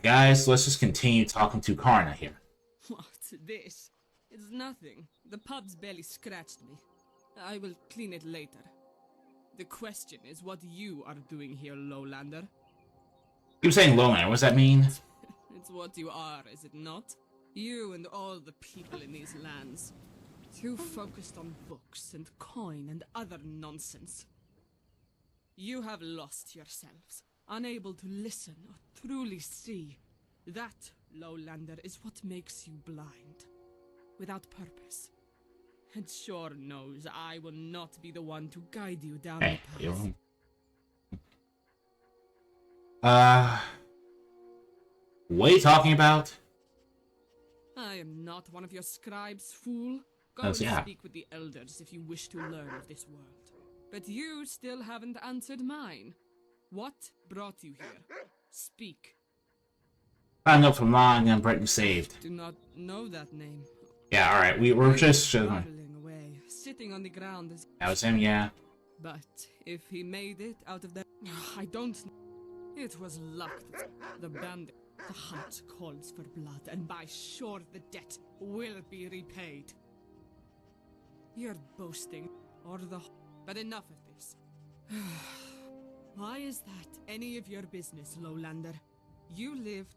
guys, let's just continue talking to Karna here. What, this? It's nothing. The pub's barely scratched me. I will clean it later. The question is what you are doing here, Lowlander. You were saying Lowlander, what does that mean? It's what you are, is it not? You and all the people in these lands. Too focused on books and coin and other nonsense. You have lost yourselves, unable to listen or truly see. That, Lowlander, is what makes you blind. Without purpose. And sure knows I will not be the one to guide you down the path. What are you talking about? I am not one of your scribes, fool. Go and speak with the elders if you wish to learn of this world. But you still haven't answered mine. What brought you here? Speak. I'm up from long and Britain saved. Do not know that name. Yeah, alright, we're just away, sitting on the ground as that was him, yeah. But if he made it out of that, I don't. It was luck. The bandit. The hunt calls for blood, and by sure the debt will be repaid. You're boasting, or the. But enough of this. Why is that any of your business, Lowlander? You live.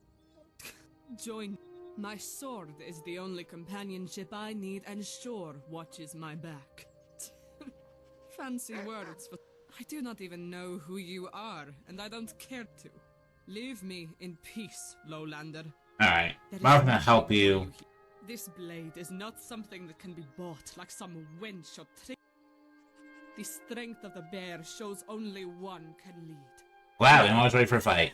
Join. My sword is the only companionship I need, and sure watches my back. Fancy words, but I do not even know who you are, and I don't care to. Leave me in peace, Lowlander. Alright, I'm not gonna help you. This blade is not something that can be bought like some wench or trick. The strength of the bear shows only one can lead. Wow, I'm always ready for a fight.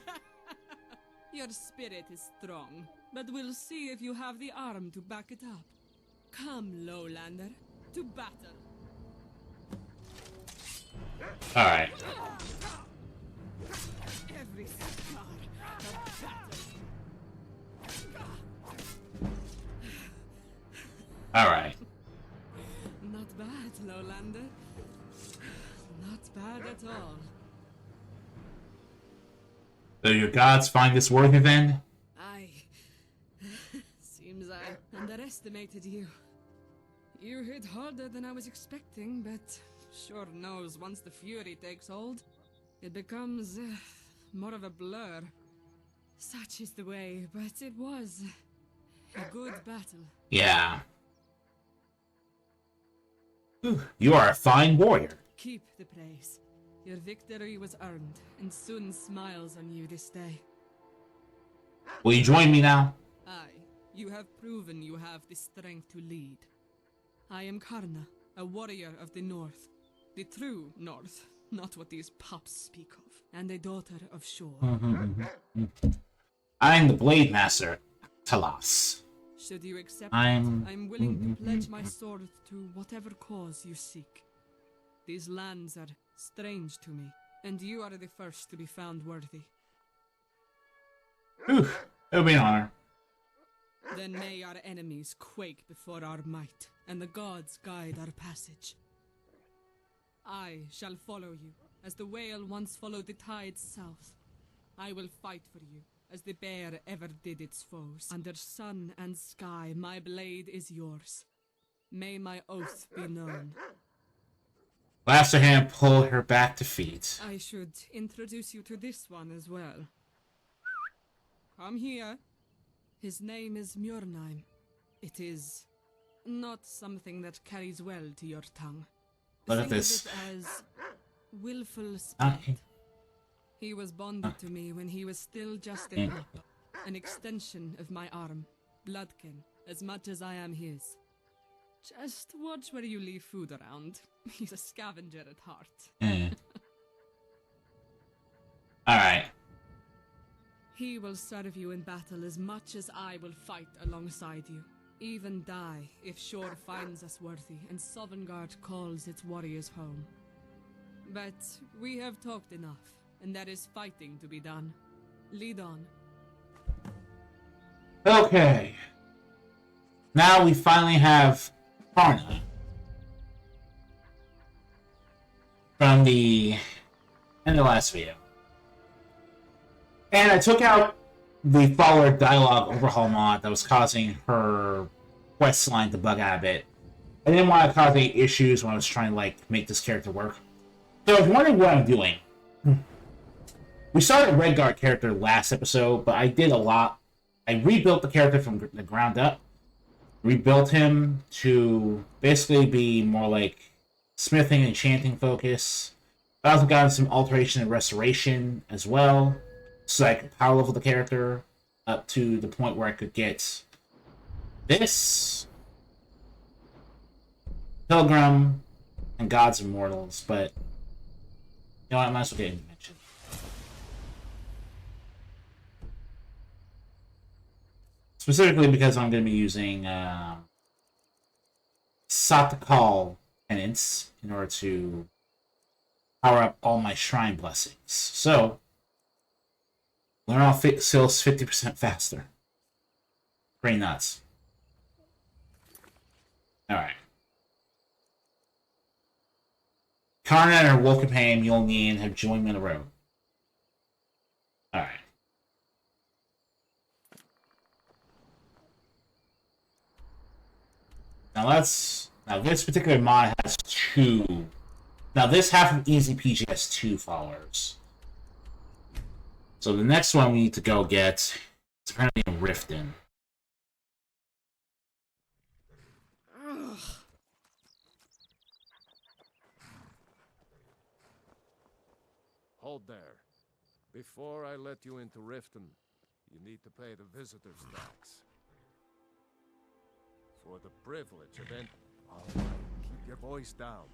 Your spirit is strong, but we'll see if you have the arm to back it up. Come, Lowlander, to battle. Alright. Every scar of battle. Alright. Not bad, Lowlander. Not bad at all. So your gods find this worthy then? Seems I underestimated you. You hit harder than I was expecting, but sure knows once the fury takes hold, it becomes more of a blur. Such is the way, but it was a good battle. Yeah. Ooh, you are a fine warrior. Keep the praise. Your victory was earned, and soon smiles on you this day. Will you join me now? Aye, you have proven you have the strength to lead. I am Karna, a warrior of the North. The true North, not what these pups speak of, and a daughter of Shore. I'm the Blade Master, Talas. Should you accept I'm willing to pledge my sword to whatever cause you seek. These lands are strange to me, and you are the first to be found worthy. Whew, it'll be an honor. Then may our enemies quake before our might, and the gods guide our passage. I shall follow you, as the whale once followed the tides south. I will fight for you, as the bear ever did its foes. Under sun and sky, my blade is yours. May my oath be known. Blaster hand pull her back to feet. I should introduce you to this one as well. Come here. His name is Mjornheim. It is not something that carries well to your tongue. Look at Think of this. it as willful spirit. He was bonded to me when he was still just a pup, an extension of my arm, bloodkin, as much as I am his. Just watch where you leave food around. He's a scavenger at heart. Alright. He will serve you in battle as much as I will fight alongside you. Even die if Shore finds us worthy and Sovngarde calls its warriors home. But we have talked enough, and there is fighting to be done. Lead on. Okay. Now we finally have Karna. From the end of the last video. And I took out the follower dialogue overhaul mod that was causing her quest line to bug out a bit. I didn't want to cause any issues when I was trying to like make this character work. So I was wondering what I'm doing. We started a Redguard character last episode, but I did a lot. I rebuilt the character from the ground up. Rebuilt him to basically be more like smithing and enchanting focus. I also got some alteration and restoration as well, so I could power level the character up to the point where I could get this, Pilgrim, and Gods and Mortals, but you know what, I might as well get Invention. Specifically because I'm going to be using Satakal Penance in order to power up all my Shrine Blessings. So, learn all skills 50% faster. Pretty nuts. Alright. Karna and her wolf companion Mjolnir have joined me on the road. Alright. Now this particular mod has two. Now this half of ezPG has two followers. So the next one we need to go get is apparently in Riften. Hold there. Before I let you into Riften, you need to pay the visitor's tax. For the privilege of All right, keep your voice down.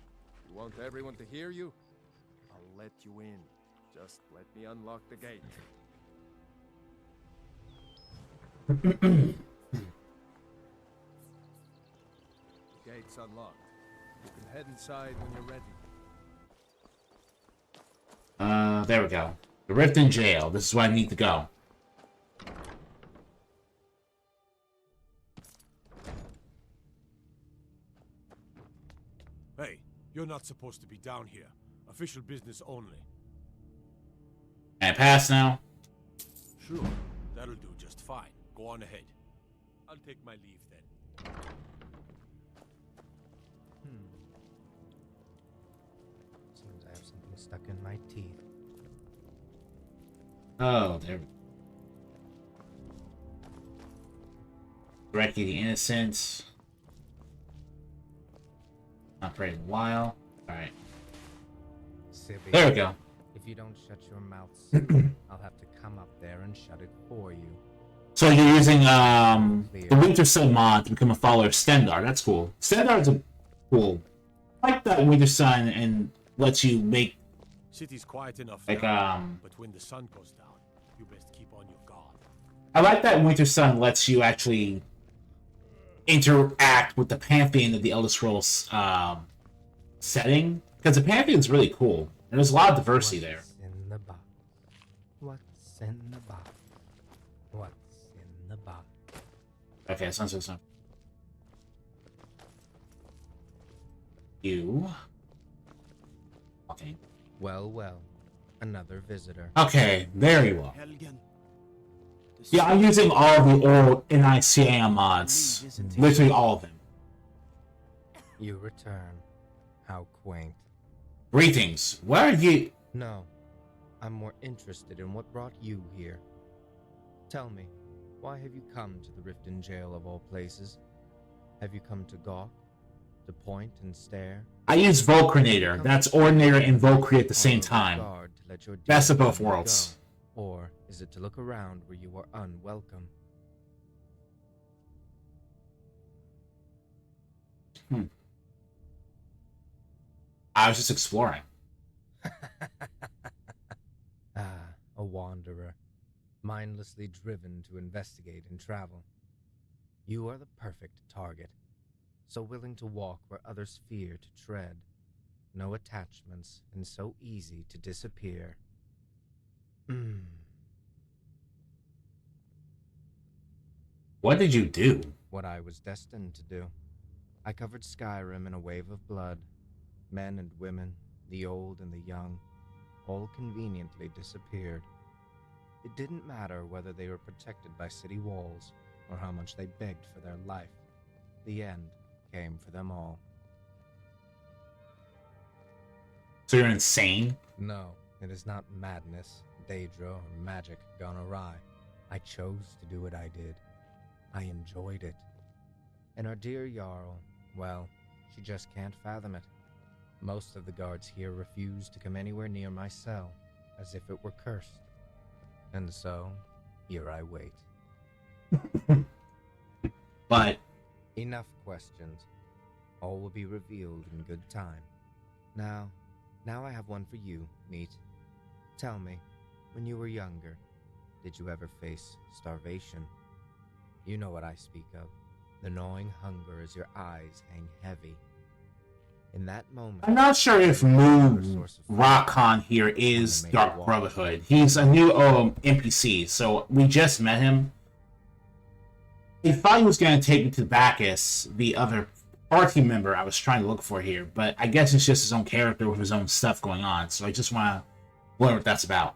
You want everyone to hear you? I'll let you in. Just let me unlock the gate. The gate's unlocked. You can head inside when you're ready. There we go. The Riften jail. This is where I need to go. Hey, you're not supposed to be down here. Official business only. Can I pass now? Sure, that'll do just fine. Go on ahead. I'll take my leave then. Seems I have something stuck in my teeth. Oh, there. Recky the Innocent. Not for a while. Alright. Sibby, There we go. if you don't shut your mouth soon, I'll have to come up there and shut it for you. So you're using the Winter Sun mod to become a follower of Stendar. That's cool. Stendar's a cool. I like that Winter Sun and lets you make City's quiet enough like now, but when the sun goes down, you best keep on your guard. I like that Winter Sun lets you actually interact with the Pantheon of the Elder Scrolls setting, because the Pantheon's really cool. And there's a lot of diversity there. What's in the box? What's in the box? What's in the box? Okay, so. You. Okay. Well, well. Another visitor. Okay, there you are. Yeah, I'm using all the old NICAM mods. Literally all of them. You return. How quaint. Greetings. Where are you? No, I'm more interested in what brought you here. Tell me, why have you come to the Riften jail of all places? Have you come to gawk? To point and stare? I use Volcrinator. That's Ordinator and Volcree at the same time. Best of both worlds. Or is it to look around where you are unwelcome? I was just exploring. A wanderer, mindlessly driven to investigate and travel. You are the perfect target, so willing to walk where others fear to tread. No attachments, and so easy to disappear. What did you do? What I was destined to do. I covered Skyrim in a wave of blood. Men and women, the old and the young, all conveniently disappeared. It didn't matter whether they were protected by city walls or how much they begged for their life. The end came for them all. So you're insane? No, it is not madness, Daedra, or magic gone awry. I chose to do what I did. I enjoyed it. And our dear Jarl, well, she just can't fathom it. Most of the guards here refuse to come anywhere near my cell, as if it were cursed. And so, here I wait. But Enough questions. All will be revealed in good time. Now I have one for you, Meat. Tell me, when you were younger, did you ever face starvation? You know what I speak of. The gnawing hunger as your eyes hang heavy. In that moment, I'm not sure if Moon Rockon here is Dark Brotherhood. He's a new NPC, so we just met him. He thought he was going to take me to Bacchus, the other party member I was trying to look for here, but I guess it's just his own character with his own stuff going on, so I just want to learn what that's about.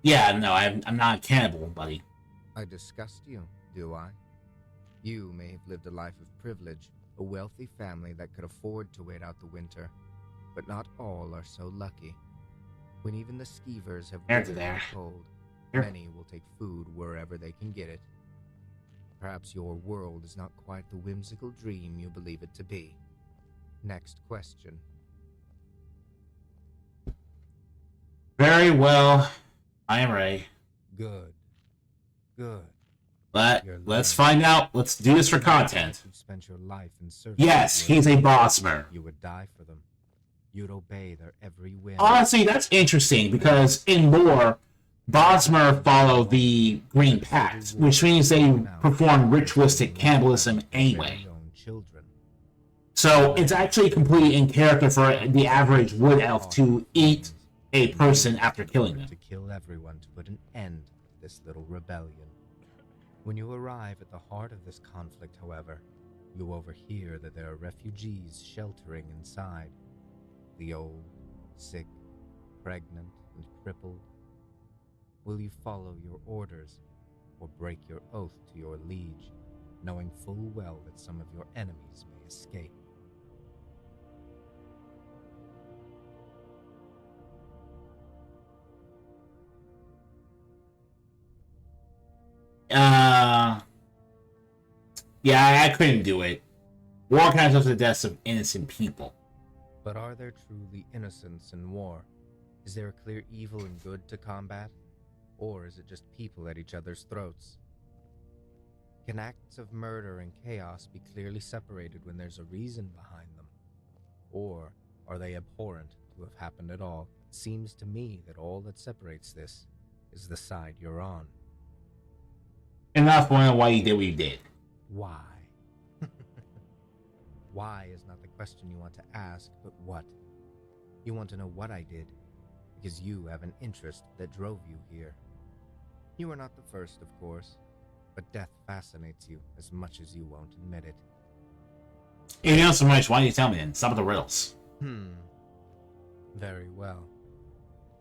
Yeah, no, I'm not a cannibal, buddy. I disgust you, do I? You may have lived a life of privilege, a wealthy family that could afford to wait out the winter, but not all are so lucky. When even the skeevers have withered in the cold, many will take food wherever they can get it. Perhaps your world is not quite the whimsical dream you believe it to be. Next question. Very well. I am ready. Good. Let's find out. Let's do this for content. You've spent your life in search Yes, he's a Bosmer. You would die for them. You'd obey their every whim. Honestly, that's interesting because in lore, Bosmer follow the Green Pact, which means they perform ritualistic cannibalism anyway. So it's actually completely in character for the average wood elf to eat a person after killing them. To kill everyone to put an end to this little rebellion. When you arrive at the heart of this conflict, however, you overhear that there are refugees sheltering inside. The old, sick, pregnant, and crippled. Will you follow your orders, or break your oath to your liege, knowing full well that some of your enemies may escape? Yeah, I couldn't do it. War counts up the deaths of innocent people. But are there truly innocents in war? Is there a clear evil and good to combat? Or is it just people at each other's throats? Can acts of murder and chaos be clearly separated when there's a reason behind them? Or are they abhorrent to have happened at all? It seems to me that all that separates this is the side you're on. Enough wondering why you did what you did. Why? Why is not the question you want to ask, but what? You want to know what I did, because you have an interest that drove you here. You are not the first, of course, but death fascinates you as much as you won't admit it. If you know so much, why don't you tell me then? Stop with the riddles. Very well.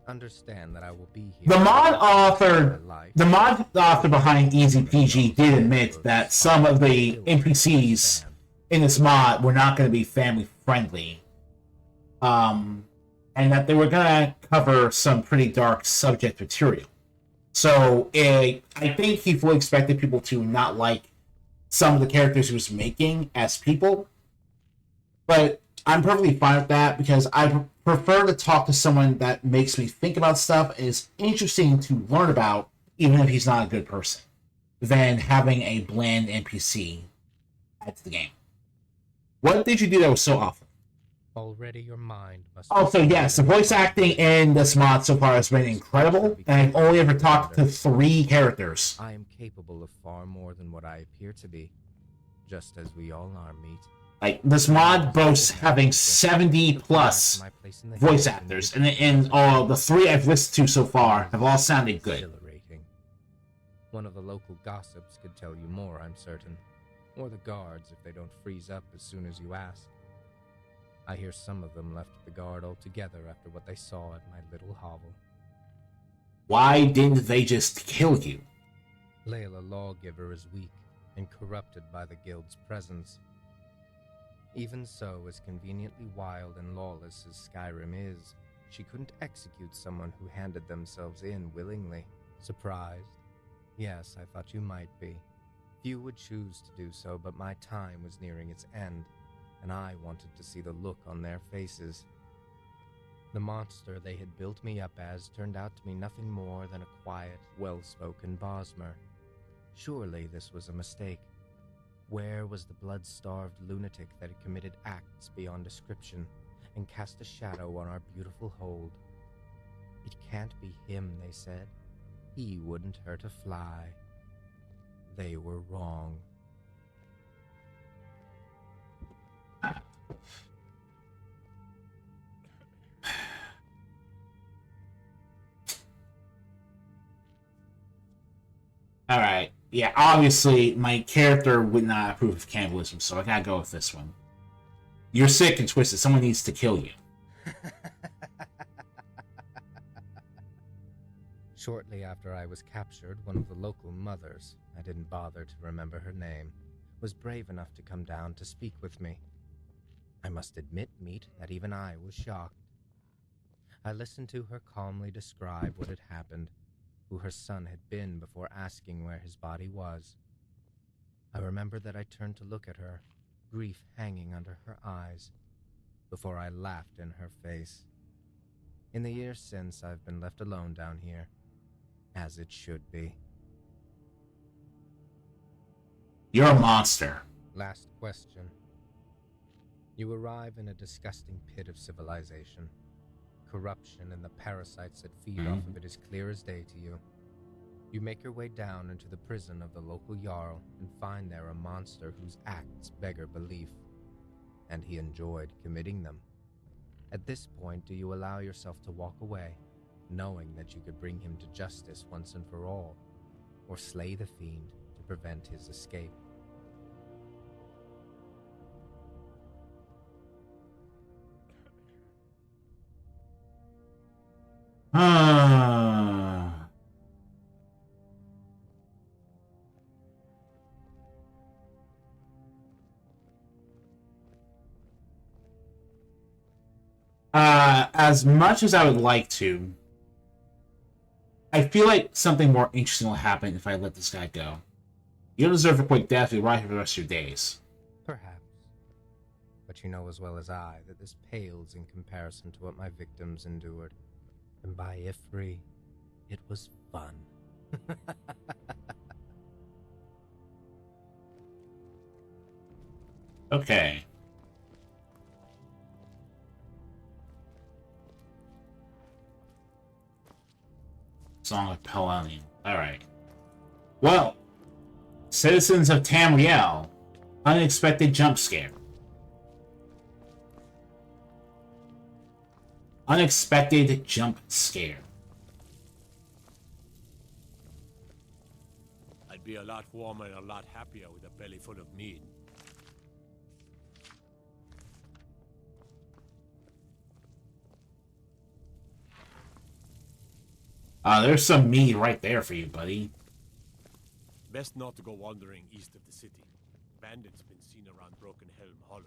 Understand that I will be here. The mod author behind ezPG did admit that some of the NPCs in this mod were not going to be family friendly, and that they were going to cover some pretty dark subject material. So I think he fully expected people to not like some of the characters he was making as people, but I'm perfectly fine with that because I prefer to talk to someone that makes me think about stuff and is interesting to learn about, even if he's not a good person, than having a bland NPC add to the game. What did you do that was so awful? Already your mind must... Also, yes, the voice acting in this mod so far has been incredible, and I've only ever talked to 3 characters. I am capable of far more than what I appear to be, just as we all are, Meat. Like, this mod boasts having 70 plus voice actors, and all the 3 I've listened to so far have all sounded good. One of the local gossips could tell you more, I'm certain. Or the guards if they don't freeze up as soon as you ask. I hear some of them left the guard altogether after what they saw at my little hovel. Why didn't they just kill you? Layla Lawgiver is weak and corrupted by the guild's presence. Even so, as conveniently wild and lawless as Skyrim is, she couldn't execute someone who handed themselves in willingly. Surprised? Yes, I thought you might be. Few would choose to do so, but my time was nearing its end, and I wanted to see the look on their faces. The monster they had built me up as turned out to be nothing more than a quiet, well-spoken Bosmer. Surely this was a mistake. Where was the blood-starved lunatic that had committed acts beyond description and cast a shadow on our beautiful hold? It can't be him, they said. He wouldn't hurt a fly. They were wrong. Alright. Yeah, obviously, my character would not approve of cannibalism, so I gotta go with this one. You're sick and twisted. Someone needs to kill you. Shortly after I was captured, one of the local mothers, I didn't bother to remember her name, was brave enough to come down to speak with me. I must admit, Meat, that even I was shocked. I listened to her calmly describe what had happened, who her son had been before asking where his body was. I remember that I turned to look at her, grief hanging under her eyes, before I laughed in her face. In the years since, I've been left alone down here, as it should be. You're a monster. Last question. You arrive in a disgusting pit of civilization. Corruption and the parasites that feed off of it is clear as day to you. You make your way down into the prison of the local Jarl and find there a monster whose acts beggar belief. And he enjoyed committing them. At this point, do you allow yourself to walk away, knowing that you could bring him to justice once and for all, or slay the fiend to prevent his escape? As much as I would like to, I feel like something more interesting will happen if I let this guy go. You don't deserve a quick death. You'll ride for the rest of your days. Perhaps. But you know as well as I that this pales in comparison to what my victims endured. And by Ifri, it was fun. Okay. Song of Pelanian. Alright. Well, citizens of Tamriel, unexpected jump scare. Unexpected jump scare. I'd be a lot warmer and a lot happier with a belly full of meat. There's some meat right there for you, buddy. Best not to go wandering east of the city. Bandits been seen around Broken Helm Hollow.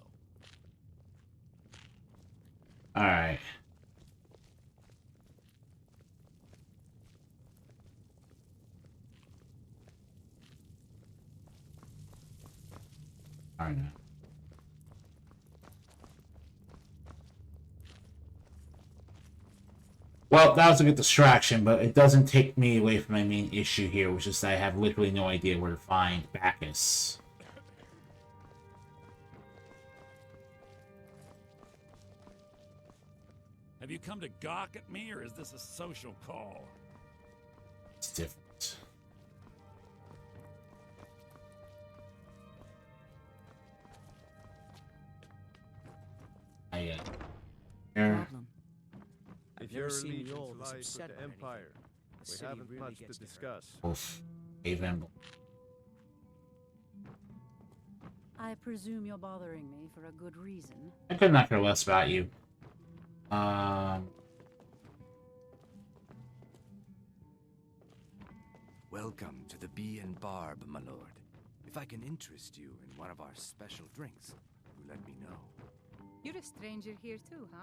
Alright. Alright now. Well, that was a good distraction, but it doesn't take me away from my main issue here, which is that I have literally no idea where to find Bacchus. Have you come to gawk at me, or is this a social call? It's different. Here. Problem. If I've your never seen allegiance Yol this lies with upset the by anything. Empire, The we city haven't really much to gets to her. discuss. Oof. Even. I presume you're bothering me for a good reason. I could not care less about you. Welcome to the Bee and Barb, my lord. If I can interest you in one of our special drinks, you let me know. You're a stranger here too, huh?